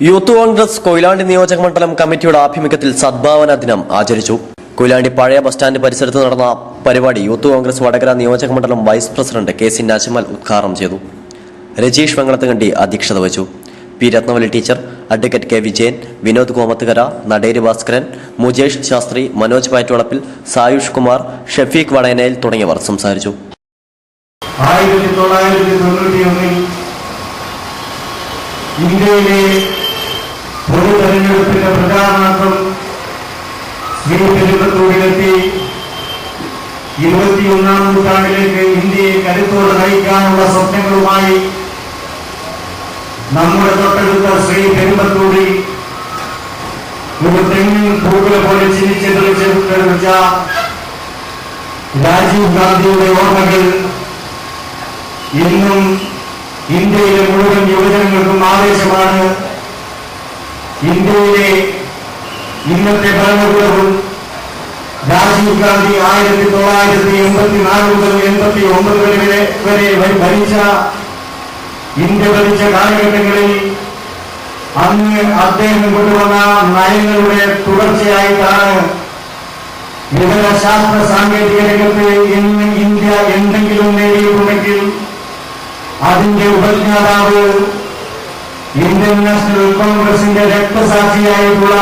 Youth Congress Koyilandy നിയോജക മണ്ഡലം കമ്മിറ്റിയുടെ ആഭിമുഖ്യത്തിൽ സദ്ഭാവന ദിനം ആചരിച്ചു. കൊയിലാണ്ടി പഴയ ബസ് സ്റ്റാൻഡ് പരിസരത്ത് നടന്ന പരിപാടി യൂത്ത് കോൺഗ്രസ് വടകര നിയോജക മണ്ഡലം വൈസ് പ്രസിഡന്റ് കെ.സി. നജ്മൽ ഉദ്ഘാടനം ചെയ്തു. രജീഷ് വെങ്ങളത്തുകണ്ടി അധ്യക്ഷത വഹിച്ചു. P. Rathnavali teacher, advocate K. Vijayan, Vinod Komathukara, Naderi Bhaskaran, Mujesh Shastri, Manoj Pattuvalappil, Sayush Kumar, Shafeeq Vadayanayil തുടങ്ങിയവർ സംസാരിച്ചു. 1991 ഇന്ത്യയിലെ പൊതു തെരഞ്ഞെടുപ്പിന്റെ പ്രചാരണാർത്ഥം ശ്രീപെരുമ്പത്തൂരിലെത്തി 21ാം നൂറ്റാണ്ടിലേക്ക് ഇന്ത്യയെ കരുത്തോടെ നയിക്കാനുള്ള സ്വപ്നങ്ങളുമായി നമ്മുടെ തൊട്ടടുത്ത ശ്രീപെരുമ്പത്തൂരിൽ ഒരു തെങ്ങിൻ പൂക്കളെ പോലെ ചിരിച്ചെടുത്ത രാജീവ് ഗാന്ധിയുടെ ഓർമ്മകൾ ഇന്നും ഇന്ത്യയിലെ മുഴുവൻ യുവജനങ്ങൾക്കും ആവേശമാണ്. ഇന്ത്യയിലെ ഇന്നത്തെ ഭരണകൂടവും രാജീവ് ഗാന്ധി 1984 മുതൽ 89 വരെ ഭരിച്ച ഇന്ത്യ ഭരിച്ച കാലഘട്ടങ്ങളിൽ അന്ന് അദ്ദേഹം കൊണ്ടുവന്ന നയങ്ങളുടെ തുടർച്ചയായിട്ടാണ് വിവിധ ശാസ്ത്ര സാങ്കേതിക രംഗത്ത് ഇന്ന് ഇന്ത്യ എന്തെങ്കിലും നേടിയിട്ടുണ്ടെങ്കിൽ അതിന്റെ ഉപജ്ഞാതാവ് ഇന്ത്യൻ നാഷണൽ കോൺഗ്രസിന്റെ രക്തസാക്ഷിയായിട്ടുള്ള